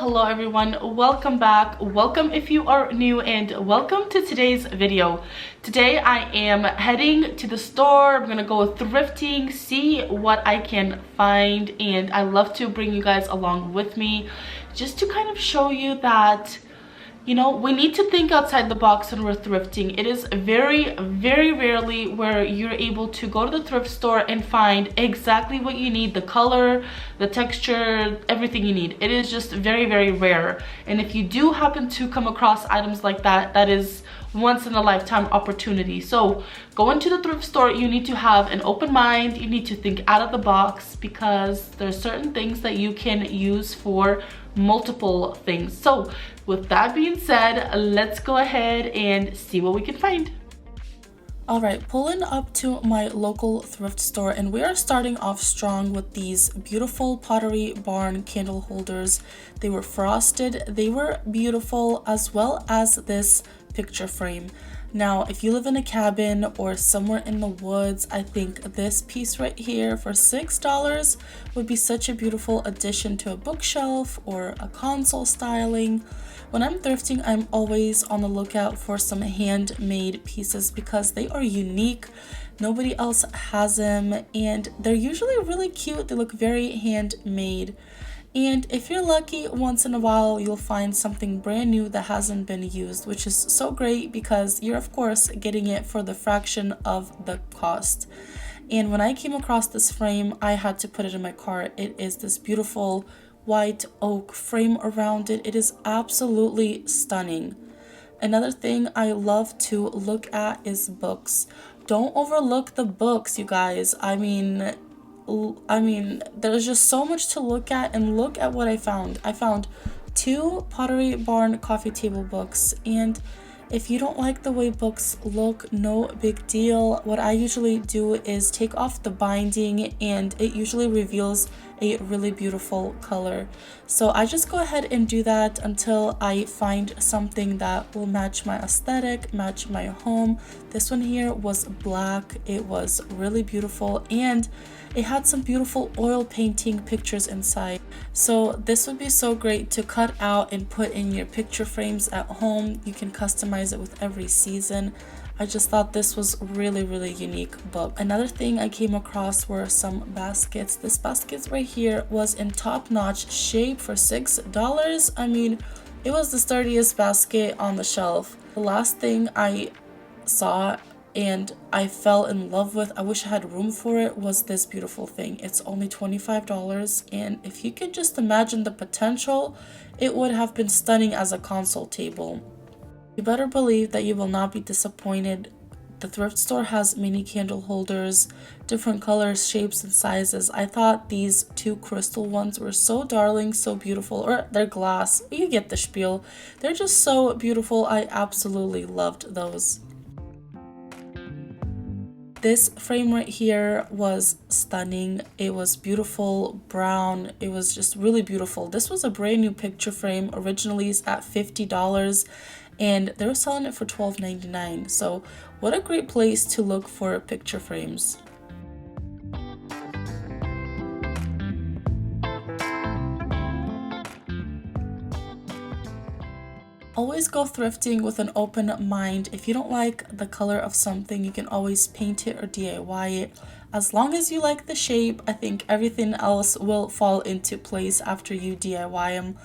hello everyone, welcome back, welcome if you are new, and welcome to today's video. Today I am heading to the store. I'm gonna go thrifting, see what I can find, and I love to bring you guys along with me just to kind of show you that, you know, we need to think outside the box when we're thrifting. It is very rarely where you're able to go to the thrift store and find exactly what you need, the color, the texture, everything you need. It is just very rare. And if you do happen to come across items like that, that is once in a lifetime opportunity. So going to the thrift store, you need to have an open mind. You need to think out of the box because there's certain things that you can use for multiple things. So with that being said, let's go ahead and see what we can find. All right, pulling up to my local thrift store, and we are starting off strong with these beautiful Pottery Barn candle holders. They were frosted, they were beautiful, as well as this picture frame. Now, if you live in a cabin or somewhere in the woods, I think this piece right here for $6 would be such a beautiful addition to a bookshelf or a console styling. When I'm thrifting, I'm always on the lookout for some handmade pieces because they are unique. Nobody else has them, and they're usually really cute. They look very handmade. And if you're lucky, once in a while you'll find something brand new that hasn't been used, which is so great because you're of course getting it for the fraction of the cost. And when I came across this frame, I had to put it in my cart. It is this beautiful white oak frame around it. It is absolutely stunning. Another thing I love to look at is books. Don't overlook the books, you guys. I mean, there's just so much to look at, and look at what I found. I found 2 Pottery Barn coffee table books, and if you don't like the way books look, no big deal. What I usually do is take off the binding, and it usually reveals a really beautiful color. So I just go ahead and do that until I find something that will match my aesthetic, match my home. This one here was black. It was really beautiful, and it had some beautiful oil painting pictures inside. So this would be so great to cut out and put in your picture frames at home. You can customize it with every season. I just thought this was really unique book. Another thing I came across were some baskets. This basket right here was in top-notch shape for $6. I mean, it was the sturdiest basket on the shelf. The last thing I saw and I fell in love with, I wish I had room for it, was this beautiful thing. It's only $25, and if you could just imagine the potential, it would have been stunning as a console table. You better believe that you will not be disappointed. The thrift store has mini candle holders, different colors, shapes, and sizes. I thought these 2 crystal ones were so darling, so beautiful, or they're glass. You get the spiel. They're just so beautiful. I absolutely loved those. This frame right here was stunning. It was beautiful brown. It was just really beautiful. This was a brand new picture frame, originally at $50, and they were selling it for $12.99. So what a great place to look for picture frames. Always go thrifting with an open mind. If you don't like the color of something, you can always paint it or DIY it. As long as you like the shape, I think everything else will fall into place after you DIY them.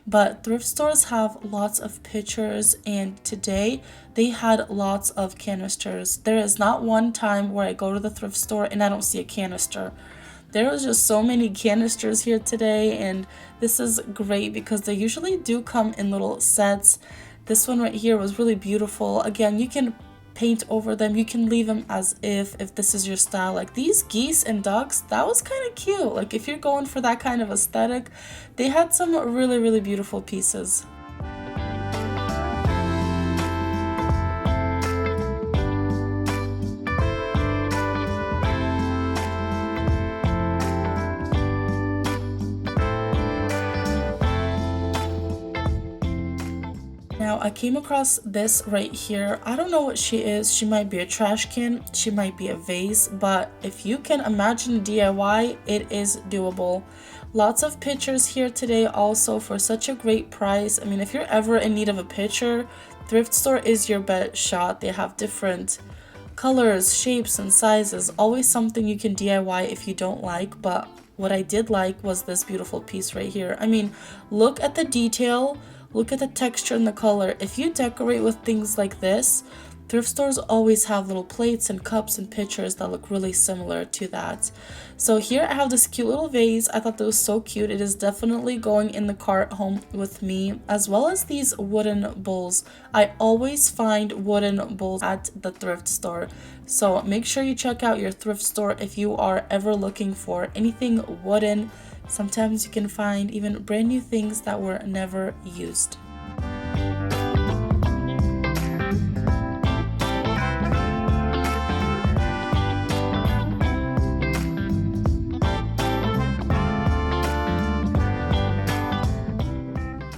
But thrift stores have lots of pictures, and today they had lots of canisters. There is not one time where I go to the thrift store and I don't see a canister. There was just so many canisters here today, and this is great because they usually do come in little sets. This one right here was really beautiful. Again, you can paint over them. You can leave them as if this is your style. Like these geese and ducks, that was kind of cute. Like if you're going for that kind of aesthetic, they had some really beautiful pieces. Now I came across this right here. I don't know what she is. She might be a trash can, she might be a vase, but if you can imagine DIY, it is doable. Lots of pictures here today also for such a great price. I mean, if you're ever in need of a picture, thrift store is your best shot. They have different colors, shapes, and sizes. Always something you can DIY if you don't like, but what I did like was this beautiful piece right here. I mean, look at the detail, look at the texture and the color. If you decorate with things like this, thrift stores always have little plates and cups and pitchers that look really similar to that. So here I have this cute little vase. I thought that was so cute. It is definitely going in the cart home with me, as well as these wooden bowls. I always find wooden bowls at the thrift store. So make sure you check out your thrift store if you are ever looking for anything wooden. Sometimes you can find even brand new things that were never used.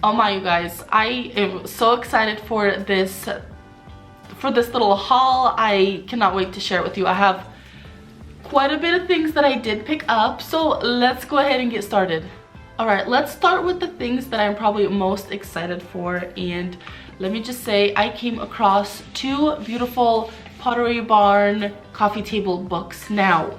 Oh my, you guys, I am so excited for this little haul. I cannot wait to share it with you. I have quite a bit of things that I did pick up, so let's go ahead and get started. All right, let's start with the things that I'm probably most excited for, and let me just say I came across two beautiful Pottery Barn coffee table books. Now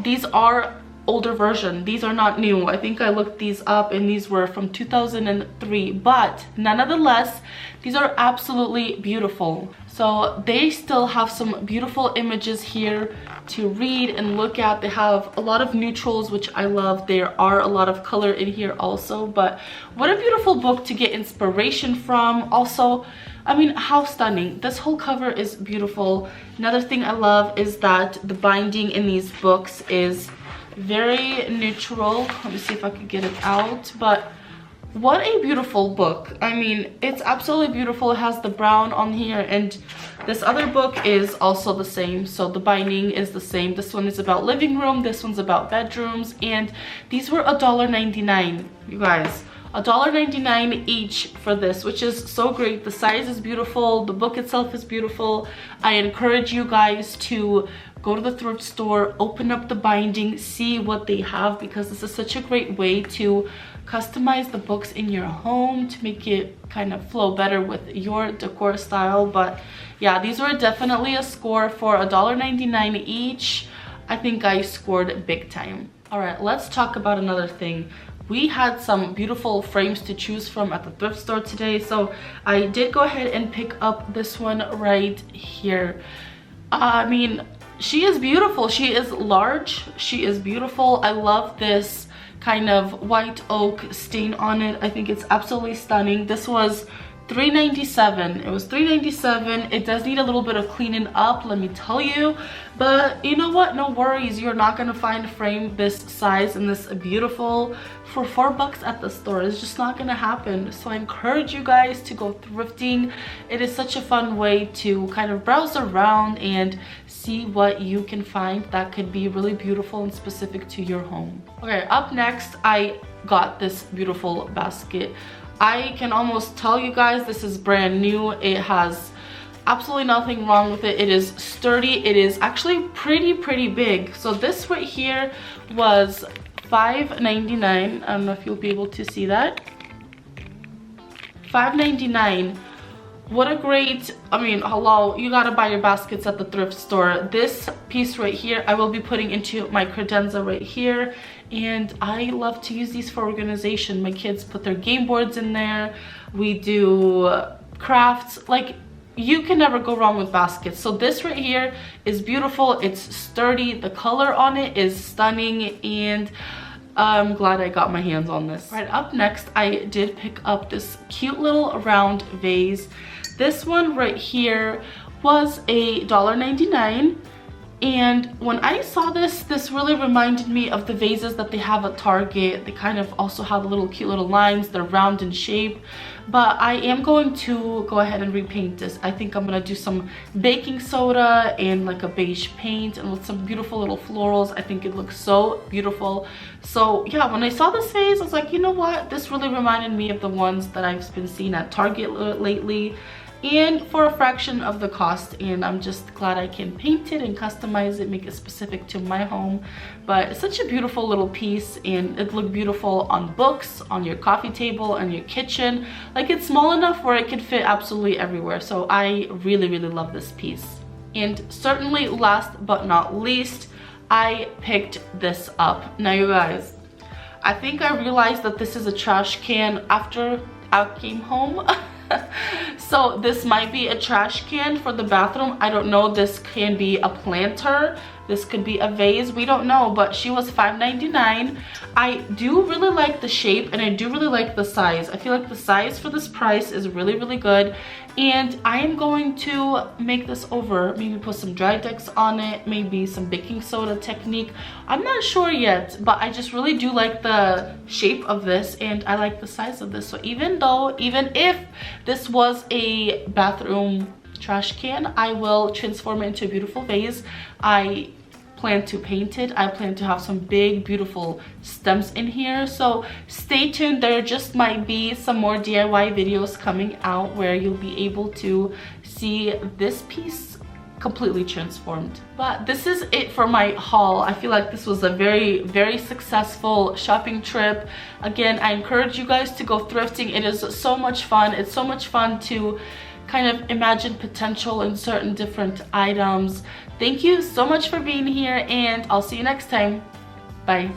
these are older version. These are not new. I think I looked these up and these were from 2003, but nonetheless, these are absolutely beautiful. So they still have some beautiful images here to read and look at. They have a lot of neutrals, which I love. There are a lot of color in here also, but what a beautiful book to get inspiration from. Also, I mean, how stunning. This whole cover is beautiful. Another thing I love is that the binding in these books is very neutral. Let me see if I could get it out, but what a beautiful book. I mean, it's absolutely beautiful. It has the brown on here, and this other book is also the same, so the binding is the same. This one is about living room, this one's about bedrooms, and these were $1.99, you guys. $1.99 each for this, which is so great. The size is beautiful, the book itself is beautiful. I encourage you guys to go to the thrift store, open up the binding, see what they have, because this is such a great way to customize the books in your home to make it kind of flow better with your decor style. But yeah, these were definitely a score for $1.99 each. I think I scored big time. All right, let's talk about another thing. We had some beautiful frames to choose from at the thrift store today, so I did go ahead and pick up this one right here. I mean, she is beautiful. She is large. She is beautiful. I love this kind of white oak stain on it. I think it's absolutely stunning. This was $3.97. It was $3.97. It does need a little bit of cleaning up, let me tell you, but you know what, no worries. You're not gonna find a frame this size and this beautiful for $4 at the store. It's just not gonna happen. So I encourage you guys to go thrifting. It is such a fun way to kind of browse around and see what you can find that could be really beautiful and specific to your home. Okay, up next, I got this beautiful basket. I can almost tell you guys this is brand new. It has absolutely nothing wrong with it. It is sturdy. It is actually pretty big. So this right here was $5.99. I don't know if you'll be able to see that. $5.99. What a great, I mean, hello, you gotta buy your baskets at the thrift store. This piece right here I will be putting into my credenza right here, and I love to use these for organization. My kids put their game boards in there. We do crafts. Like, you can never go wrong with baskets. So this right here is beautiful. It's sturdy. The color on it is stunning, and I'm glad I got my hands on this. Right, up next, I did pick up this cute little round vase. This one right here was $1.99. And when I saw this really reminded me of the vases that they have at Target. They kind of also have little cute little lines. They're round in shape. But I am going to go ahead and repaint this. I think I'm gonna do some baking soda and like a beige paint and with some beautiful little florals. I think it looks so beautiful. So yeah, when I saw this vase, I was like, you know what? This really reminded me of the ones that I've been seeing at Target lately. and for a fraction of the cost, and I'm just glad I can paint it and customize it, make it specific to my home. But it's such a beautiful little piece, and it looked beautiful on books, on your coffee table, on your kitchen. Like, it's small enough where it could fit absolutely everywhere. So I really love this piece. And certainly last but not least, I picked this up. Now you guys, I think I realized that this is a trash can after I came home. So this might be a trash can for the bathroom. I don't know. This can be a planter. This could be a vase. We don't know, but she was $5.99. I do really like the shape, and I do really like the size. I feel like the size for this price is really good. And I am going to make this over, maybe put some dry decks on it, maybe some baking soda technique. I'm not sure yet, but I just really do like the shape of this, and I like the size of this. So even if this was a bathroom trash can, I will transform it into a beautiful vase. I plan to paint it. I plan to have some big beautiful stems in here, so stay tuned. There just might be some more DIY videos coming out where you'll be able to see this piece completely transformed. But this is it for my haul. I feel like this was a very successful shopping trip. Again, I encourage you guys to go thrifting. It is so much fun. It's so much fun to kind of imagine potential in certain different items. Thank you so much for being here, and I'll see you next time. Bye.